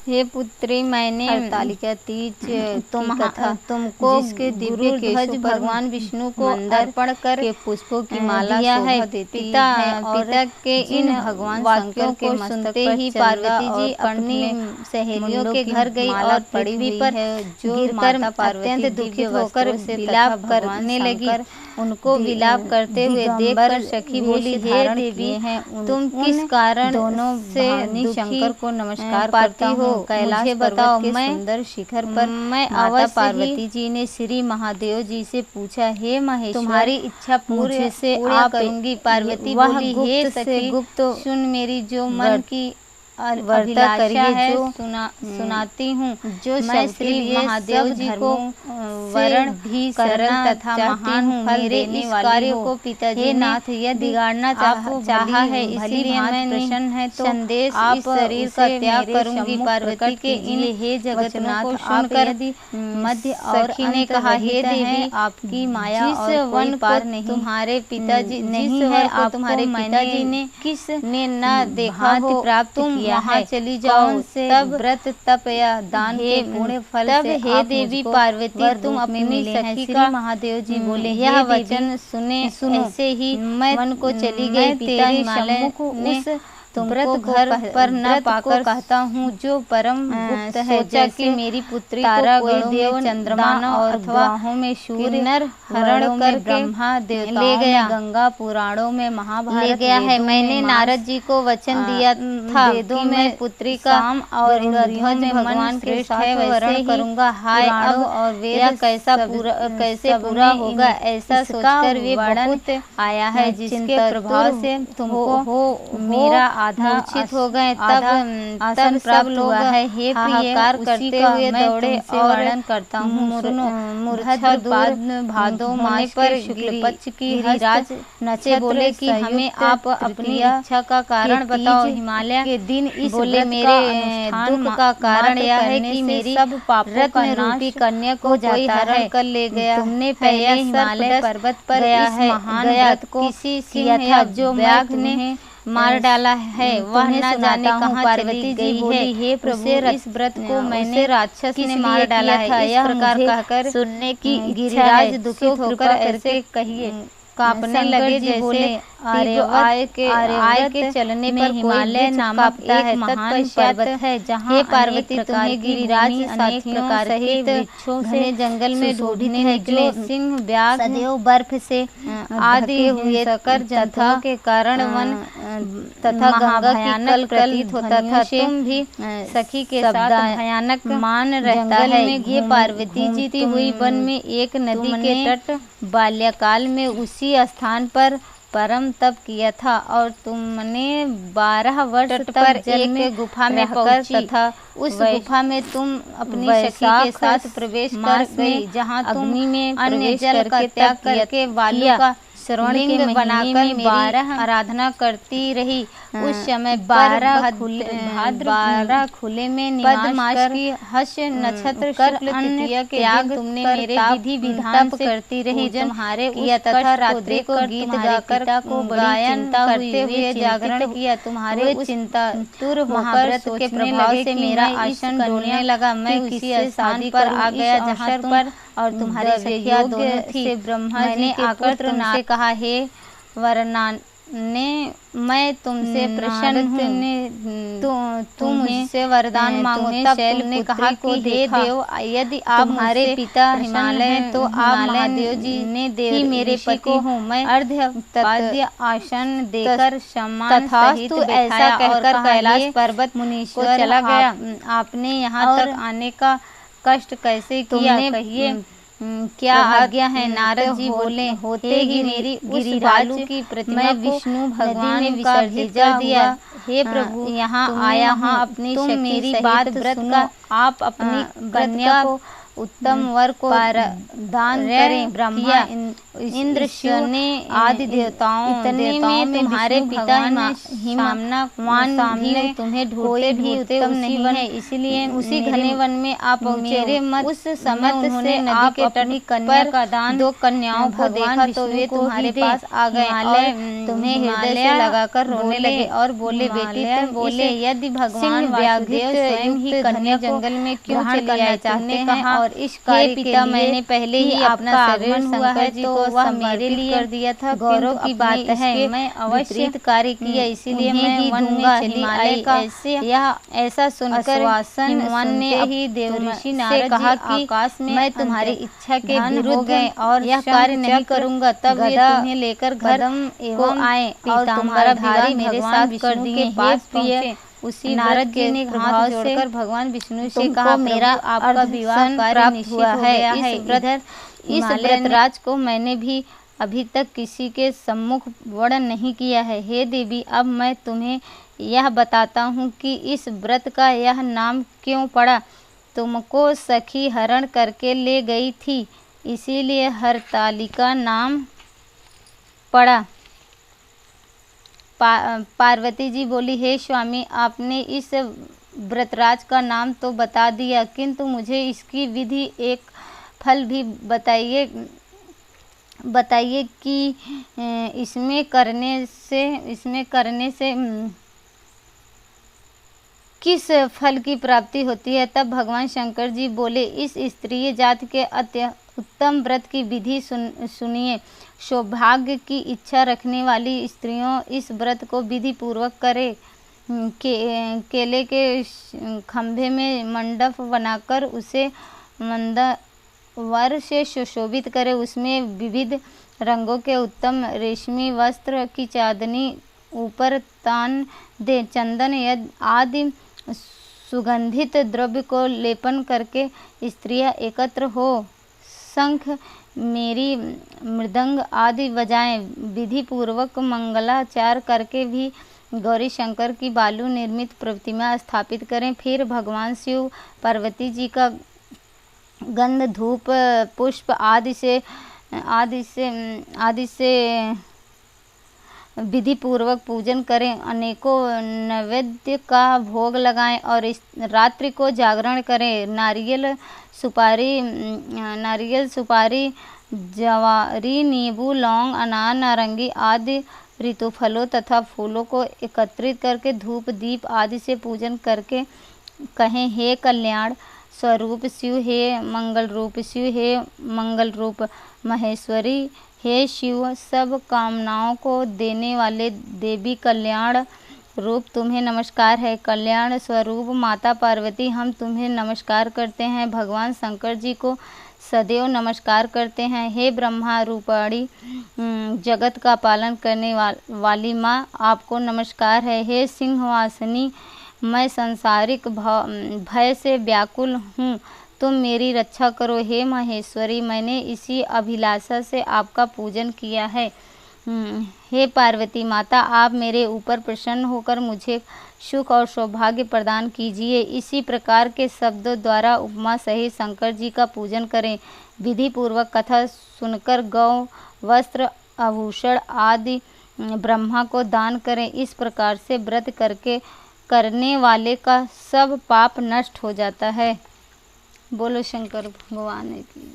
हे पुत्री, मैंने हरतालिका तीज तुमको जिसके दिव्य ध्वज भगवान विष्णु को अर्पण कर के पुष्पों की माला दिया है। पिता के इन भगवान वाक्यों को सुनते ही पार्वती जी अपनी सहेलियों के घर गई और पृथ्वी पर गिरकर अत्यंत दुखित होकर विलाप करने लगी। उनको विलाप करते हुए देखकर सखी बोली, हे देवी, तुम किस कारण दोनों से शंकर को नमस्कार पाती हो? कैलाश मुझे बताओ। पर्वत के मैं सुंदर शिखर पर माता अवश्य पार्वती जी ने श्री महादेव जी से पूछा, हे महेश्वर, तुम्हारी इच्छा पूरे से पूरा करूंगी। पार्वती वह बोली, हे सखी, गुप्त सुन, मेरी जो मन की करिए, है जो सुनाती हूँ। जो मैं श्री महादेव जी को वरण भी सरल शरण तथा महान हूँ। मेरे इस कार्य को पिताजी ने बिगाड़ना चाहा है, इसीलिए मैं प्रसन्न है तो संदेश आप इस शरीर का उसे त्याग मेरे करूंगी। सम्मुख पार्वती प्रकट के इन कीजिए। हे जगन्नाथ को आप सुनकर यदि मध्य और सखी ने अंत कहा, हे रहित हैं, देवी, आपकी माया जिस और कोई वन पार को नहीं तुम्हारे पिताजी नहीं जिस है, वन को आपको तुम्हारे पिताजी ने किस ने न देखा भांति हो, प्राप्त तुम किया वहाँ है? चली जाओ। कौन से तब व्रत तप या दान के पुण्य फल तब से हे आप देवी मुझको पार्वती, वर तुम रूप में अपनी मिले हैं? सखी श्री का महादेव जी बोले, यह हे देवी, वचन सुनो। ऐसे ही मैं मन को चली गई। मैं पिता तेरे हिमालय सम्मुख ने उस तुमको व्रत घर पर न व्रत को पाकर कहता हूँ जो परम गुप्त है। सोचा कि जैसे मेरी पुत्री तारा को कोई गणों देव में चंद्रमा दानव और अथवा ग्रहों में सूर्य, किन्नर हरण हरण करके ब्रह्मा, देवताओं ले गया में गंगा, पुराणों में महाभारत, ले गया है। वेदों में मैंने मास, नारद जी को वचन दिया था वेदों कि में मैं पुत्री का साम और गरुड़ इंद्रियों ध्वज में भगवान मन के श्रेष्ठ साथ है, वैसे वरण ही करूंगा। हाय, अब पुराणों और वेद यह कैसा कैसे पूरा होगा? ऐसा सोचकर वे बहुत आया है, जिसके प्रभाव से तुमको मेरा आधा मूर्छित हो गए। तब सब लोग हे हाहाकार करते हुए दौड़े और वर्णन करता हूँ। सुनो, भादो होने मास पर के शुक्ल पक्ष की गिरिराज नचे बोले कि हमें आप अपनी इच्छा का कारण बताओ। हिमालय के दिन इस बोले, व्रत मेरे का दुख का कारण यह है करने कि से मेरी सब पापों का रत्न रूपी नाश कन्या को हो कोई जाता हरण है। कर ले गया। तुमने पहले पहले हिमालय हिमालय पर्वत पर गया इस है, महान गया व्रत को किसी किया सिंह था, या जो व्याघ्र तुम्हें ने मार डाला है। वह तुम्हें न जाने सुनाता हूँ। कहाँ पार्वती चली जी गई बोली, है। हे प्रभु, इस व्रत को मैंने उसे राक्षस किस ने लिए मार डाला किया था? है, इस यह प्रकार मुझे कहकर सुनने की इच्छा गिरिराज है। दुखित सो होकर कृपा ऐसे करके कहिए। कांपने शंकर लगे जी जैसे बोले, आय के चलने पर हिमालय कोई नामक कांपता है। एक महान तत्पश्चात पर्वत है, जहाँ हे अनेक पार्वती, प्रकार तुम्हें की गिरिराज भूमि, अनेक साथियों प्रकार के सहित वृक्षों से घने जंगल में सुशोभित ढूंढने है, निकले। जो सिंह, व्याघ्र, सदैव बर्फ से आदि हुए सकल जंतुओं के कारण वन तथा गंगा की भयानक कल प्रतीत होता था। तुम भी सखी के साथ भयानक मान रहता जंगल है। में ये पार्वती जी घूमती हुई वन में एक नदी के तट बाल्यकाल में उसी स्थान पर परम तप किया था, और तुमने 12 वर्ष तट तक पर जल एक में गुफा में रहकर पहुंची। तथा उस गुफा में तुम अपनी सखी के साथ प्रवेश कर गई, जहाँ तुम अग्नि में अन्य प्रवेश जल का करके त्याग तप करके वायु किया। का श्रवण के लिंग महीने बनाकर में मेरी 12 आराधना करती रही। उस समय 12 भाद्र खुले में पद निवास मास कर की हस्य नक्षत्र कर शुक्ल अन्न तृतीया के त्याग दिन तुमने कर मेरे ताप विधि विधान तप से करती रही। पूजन तुम्हारे किया उस तथा कष्ट को रात्रि को देखकर गीत तुम्हारे गाकर पिता को बड़ी गायन चिंता हुई। करते वे हुए चिंतित जागरण किया। तुम्हारे उस चिंतातुर होकर महाव्रत के सोचने प्रभाव लगे से कि मेरा मैं इस आसन कन्या डोलने लगा। मैं की उसी किससे स्थान शादी पर करूं? आ इस गया अवसर जहाँ तुम पर और तुम्हारी सखियाँ योग्य दोनों थी। से ब्रह्मा मैंने जी के आकर पुत्र तुमसे कहा, हे वरदाने, मैं तुमसे प्रसन्न हूँ। तुम मुझसे वरदान मांगो। तब तुमने कहा कि हे देव, यदि आप तुम्हारे मुझसे पिता प्रसन्न हिमालय हैं तो आप महादेव जी ने ही मेरे पति हूँ। मैं अर्घ्य आसन देकर सम्मान सहित तथास्तु ऐसा बैठाया और कहकर कहा, कैलाश हे पर्वत मुनीश्वर, को चला गया। आपने यहाँ तक आने का कष्ट कैसे किया? कहिए, क्या आज्ञा है? नारद जी बोले, होते ही मेरी उस गिरिराज बालू की प्रतिमा मैं को विष्णु नदी भगवान में का विसर्जित भेजा कर दिया। हुआ। हे प्रभु, यहाँ तुमने आया वहाँ हूँ, अपनी तुम सखी मेरी सहित बात व्रत सुनो। का आप अपनी व्रत कन्या का को उत्तम वर को दान करें। ब्रह्मा इंद्र शिव ने आदि देवताओं में तुम्हारे पिता हिमवान भी तुम्हें ढूंढते भी उत्तम नहीं है, इसलिए उसी घने वन में आप मेरे मत उस समय उन्होंने नदी के अपनी कन्या का दान 2 कन्याओं को देखा तो वे तुम्हारे पास आ गए और तुम्हें हृदय से लगाकर रोने लगे और बोले, बेटी तुम बोले यदि भगवान वासुदेव स्वयं ही कन्या जंगल में क्यों चले आए चाहते हैं और इस कार्य के लिए मैंने पहले ही अपना शरीर शंकर जी को वह मेरे लिए कर दिया था। गौरव की बात है, मैं अवश्य कार्य किया, इसीलिए मैं वन में हिमालय का यह ऐसा सुनकर हिमवान ने ही देवर्षि नारद कहा कि आकाश में मैं तुम्हारी इच्छा के विरुद्ध और यह कार्य नहीं करूंगा। तब ये तुम्हें लेकर घर को आए और तुम्हारा विवाह मेरे साथ कर दिए। पास पहुंचे उसी नारद जी ने हाथ जोड़कर भगवान विष्णु से कहा, मेरा आपका विवाह प्राप्त हुआ है। इस व्रतराज को मैंने भी अभी तक किसी के सम्मुख वर्णन नहीं किया है। हे देवी, अब मैं तुम्हें यह बताता हूँ कि इस व्रत का यह नाम क्यों पड़ा। तुमको सखी हरण करके ले गई थी, इसीलिए हरतालिका नाम पड़ा। पार्वती जी बोली, हे स्वामी, आपने इस व्रतराज का नाम तो बता दिया, किंतु मुझे इसकी विधि एक फल भी बताइए कि इसमें करने से किस फल की प्राप्ति होती है। तब भगवान शंकर जी बोले, इस स्त्री जाति के उत्तम व्रत की विधि सुनिए। सौभाग्य की इच्छा रखने वाली स्त्रियों इस व्रत को विधि पूर्वक करे। केले के खंभे में मंडप बनाकर उसे मंदावर से सुशोभित करे। उसमें विविध रंगों के उत्तम रेशमी वस्त्र की चांदनी ऊपर तान दे। चंदन आदि सुगंधित द्रव्य को लेपन करके स्त्रियां एकत्र हो शंख मेरी मृदंग आदि बजाएं। विधि पूर्वक मंगलाचार करके भी गौरी शंकर की बालू निर्मित प्रतिमा स्थापित करें। फिर भगवान शिव पार्वती जी का गंध धूप पुष्प आदि से विधि पूर्वक पूजन करें। अनेकों नैवेद्य का भोग लगाएं और इस रात्रि को जागरण करें। नारियल सुपारी जवारी नींबू लौंग अनार नारंगी आदि ऋतुफलों तथा फूलों को एकत्रित करके धूप दीप आदि से पूजन करके कहें, हे कल्याण स्वरूप शिव, हे मंगल रूप शिव, हे मंगल रूप महेश्वरी, हे शिव, सब कामनाओं को देने वाले देवी कल्याण रूप तुम्हें नमस्कार है। कल्याण स्वरूप माता पार्वती, हम तुम्हें नमस्कार करते हैं। भगवान शंकर जी को सदैव नमस्कार करते हैं। हे ब्रह्मा रूपाणी जगत का पालन करने वाली माँ, आपको नमस्कार है। हे सिंहवासिनी, मैं सांसारिक भय से व्याकुल हूँ, तुम मेरी रक्षा करो। हे महेश्वरी, मैंने इसी अभिलाषा से आपका पूजन किया है। हे पार्वती माता, आप मेरे ऊपर प्रसन्न होकर मुझे सुख और सौभाग्य प्रदान कीजिए। इसी प्रकार के शब्दों द्वारा उपमा सहित शंकर जी का पूजन करें। विधि पूर्वक कथा सुनकर गौ वस्त्र आभूषण आदि ब्रह्मा को दान करें। इस प्रकार से व्रत करने वाले का सब पाप नष्ट हो जाता है। बोलो शंकर भगवान की।